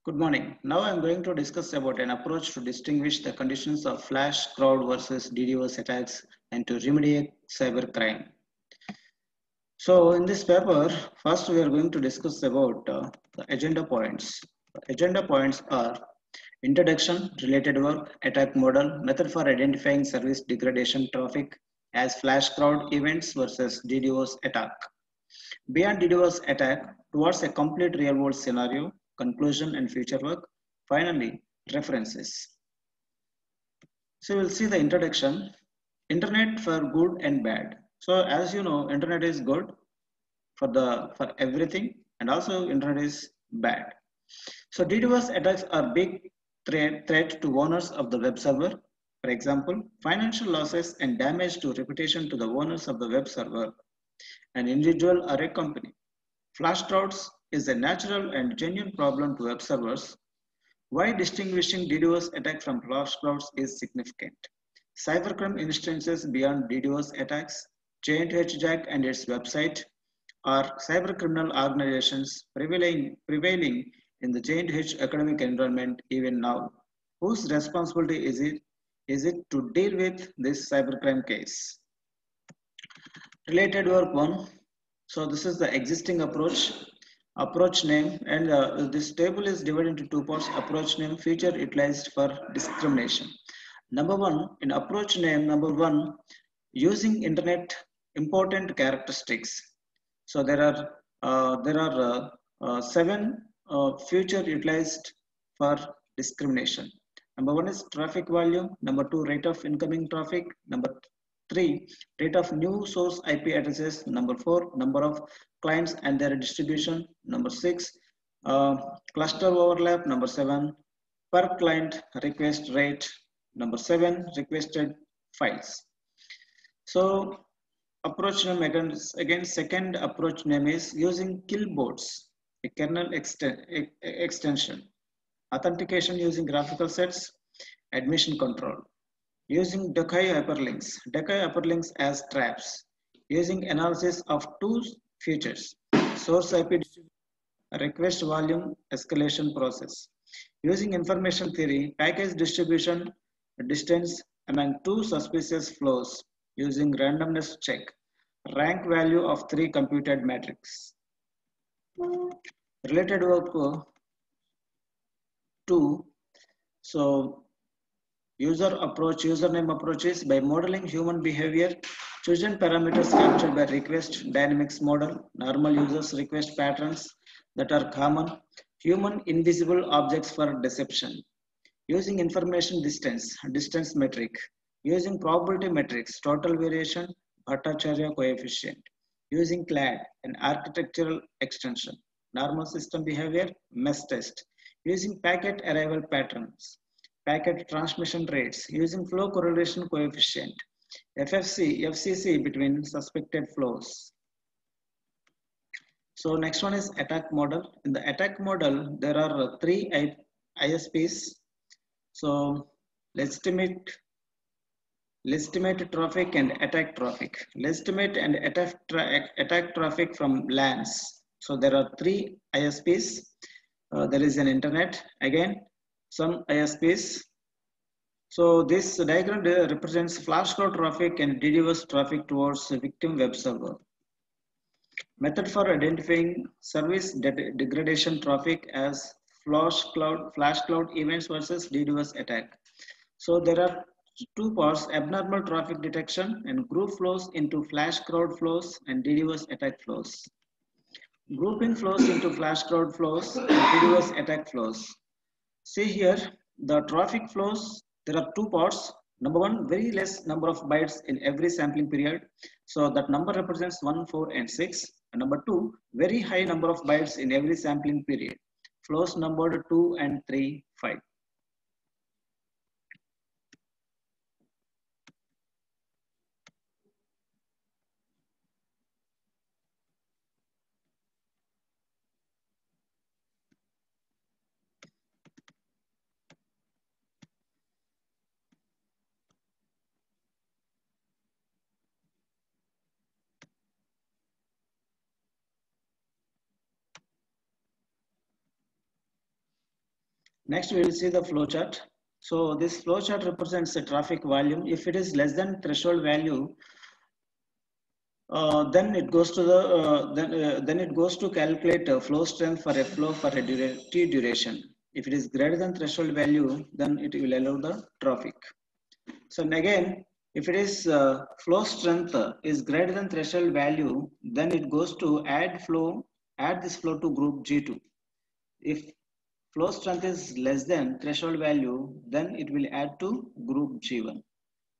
Good morning. Now I'm going to discuss about an approach to distinguish the conditions of flash, crowd versus DDoS attacks and to remediate cybercrime. So in this paper, first we are going to discuss about the agenda points. The agenda points are introduction, related work, attack model, method for identifying service degradation traffic as flash crowd events versus DDoS attack. Beyond DDoS attack, towards a complete real-world scenario, conclusion and future work. Finally, references. So we'll see the introduction. Internet for good and bad. So as you know, internet is good for everything, and also internet is bad. So DDoS attacks are big threat to owners of the web server. For example, financial losses and damage to reputation to the owners of the web server, an individual or a company. Flash crowds is a natural and genuine problem to web servers. Why distinguishing DDoS attack from flash crowds is significant. Cybercrime instances beyond DDoS attacks, Giant Hijack and its website, are cybercriminal organizations prevailing in the Giant Hitch academic environment even now. Whose responsibility is it to deal with this cybercrime case? Related work 1. So this is the existing approach name, and this table is divided into two parts: approach name, feature utilized for discrimination. Number 1, in approach name number 1, using internet important characteristics. So there are 7 feature utilized for discrimination. Number 1 is traffic volume. Number 2, rate of incoming traffic. Number 3, rate of new source IP addresses. Number 4, number of clients and their distribution. Number 6, cluster overlap. Number 7, per client request rate. Number 7, requested files. So approach name again second approach name is using killboards, a kernel extension. Authentication using graphical sets, admission control. Using decoy hyperlinks as traps. Using analysis of two features, source IP distribution, request volume escalation process. Using information theory, package distribution distance among two suspicious flows using randomness check, rank value of 3 computed matrix. Related work 2. So username approaches by modeling human behavior, chosen parameters captured by request dynamics model, normal users request patterns that are common, human invisible objects for deception. Using information distance metric, using probability metrics, total variation, Bhattacharya coefficient, using CLAD, an architectural extension, normal system behavior, mesh test, using packet arrival patterns, packet transmission rates, using flow correlation coefficient, FCC between suspected flows. So next one is attack model. In the attack model, there are 3 ISPs. So legitimate traffic and attack traffic. Legitimate and attack traffic from LANs. So there are 3 ISPs. There is an internet, again some ISPs. So this diagram represents flash crowd traffic and DDoS traffic towards a victim web server. Method for identifying service degradation traffic as flash cloud events versus DDoS attack. So there are two parts: abnormal traffic detection and group flows into flash crowd flows and DDoS attack flows. Grouping flows into flash crowd flows and DDoS attack flows. See here, the traffic flows, there are two parts. Number 1, very less number of bytes in every sampling period. So that number represents 1, 4, and 6. And number 2, very high number of bytes in every sampling period. Flows numbered 2 and 3, 5. Next, we will see the flow chart. So this flow chart represents the traffic volume. If it is less than threshold value, then it goes to the then it goes to calculate flow strength for a flow for a T duration. If it is greater than threshold value, then it will allow the traffic. So again, if it is flow strength is greater than threshold value, then it goes to add this flow to group G2. If flow strength is less than threshold value, then it will add to group G1.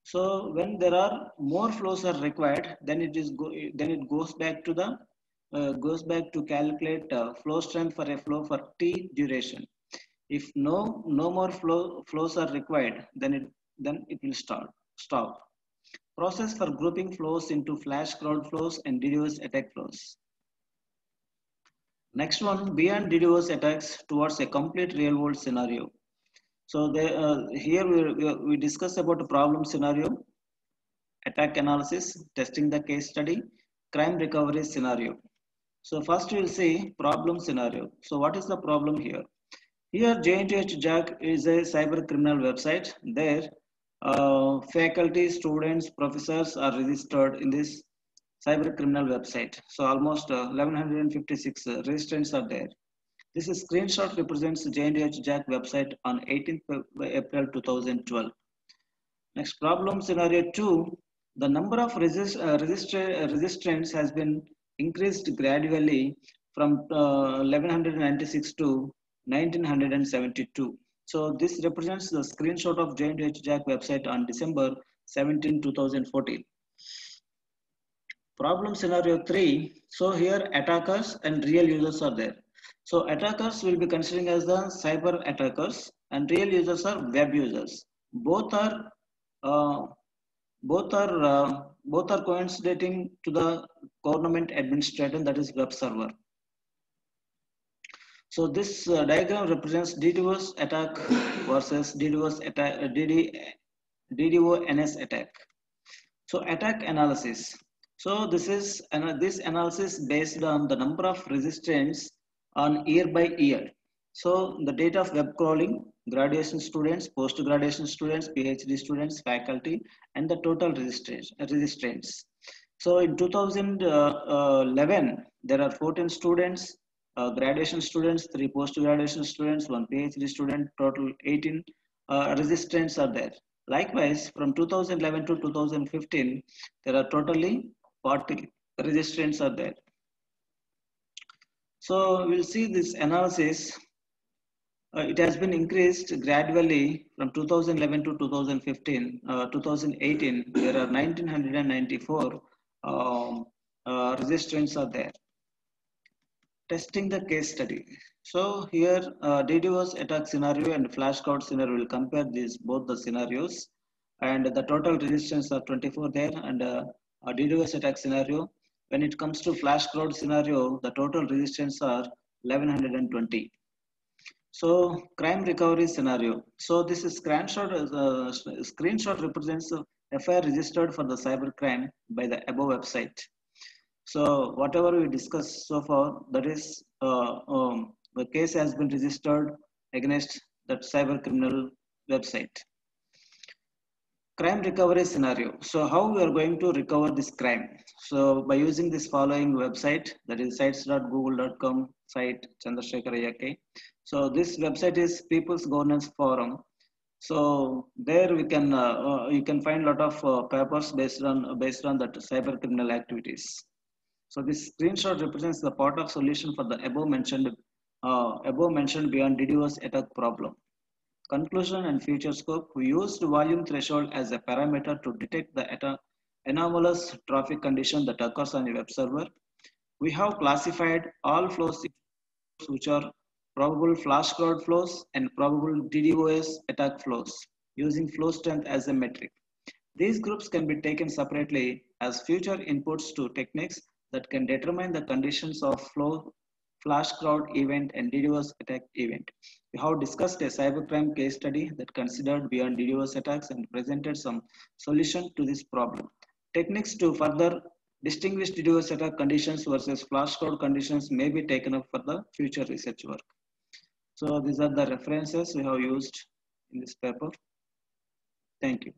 So when there are more flows are required, then it goes back to the goes back to calculate flow strength for a flow for T duration. If no more flows are required, then it will stop. Process for grouping flows into flash crowd flows and DDoS attack flows. Next one, beyond DDoS attacks towards a complete real world scenario. So here we discuss about a problem scenario, attack analysis, testing the case study, crime recovery scenario. So first we'll see problem scenario. So what is the problem here? Here JNTH Jack is a cyber criminal website. There faculty, students, professors are registered in this cyber criminal website. So almost 1156 registrants are there. This screenshot represents JNTH Jack website on 18th April 2012. Next problem scenario 2, the number of registrants has been increased gradually from 1196 to 1972. So this represents the screenshot of JNTH Jack website on December 17, 2014. Problem scenario 3, so here attackers and real users are there. So attackers will be considering as the cyber attackers and real users are web users. Both are coinciding to the government administrator, that is web server. So this diagram represents DDoS attack versus DDoS attack, DDoS attack. So attack analysis. So this analysis based on the number of registrants on year by year. So the data of web crawling, graduation students, post-graduation students, PhD students, faculty, and the total registrants. So in 2011, there are 14 students, graduation students, 3 post-graduation students, 1 PhD student, total 18 registrants are there. Likewise, from 2011 to 2015, there are totally 40 registrants are there. So we'll see this analysis. It has been increased gradually from 2011 to 2015. 2018, there are 1994 registrants are there. Testing the case study. So here DDoS attack scenario and flashcard scenario will compare both the scenarios, and the total resistance are 24 there, and a DDoS attack scenario. When it comes to flashcard scenario, the total resistance are 1120. So crime recovery scenario. So this is screenshot represents FIR registered for the cybercrime by the above website. So whatever we discussed so far, that is the case has been registered against that cyber criminal website. Crime recovery scenario. So how we are going to recover this crime? So by using this following website, that is sites.google.com site Chandrasekhar Ayake. So this website is People's Governance Forum. So there we can you can find a lot of papers based on that cyber criminal activities. So this screenshot represents the part of solution for the above mentioned beyond DDoS attack problem. Conclusion and future scope. We used volume threshold as a parameter to detect the anomalous traffic condition that occurs on a web server. We have classified all flows which are probable flashcard flows and probable DDoS attack flows using flow strength as a metric. These groups can be taken separately as future inputs to techniques that can determine the conditions of flow, flashcard event, and DDoS attack event. We have discussed a cybercrime case study that considered beyond DDoS attacks and presented some solution to this problem. Techniques to further distinguish DDoS attack conditions versus flashcard conditions may be taken up for the future research work. So these are the references we have used in this paper. Thank you.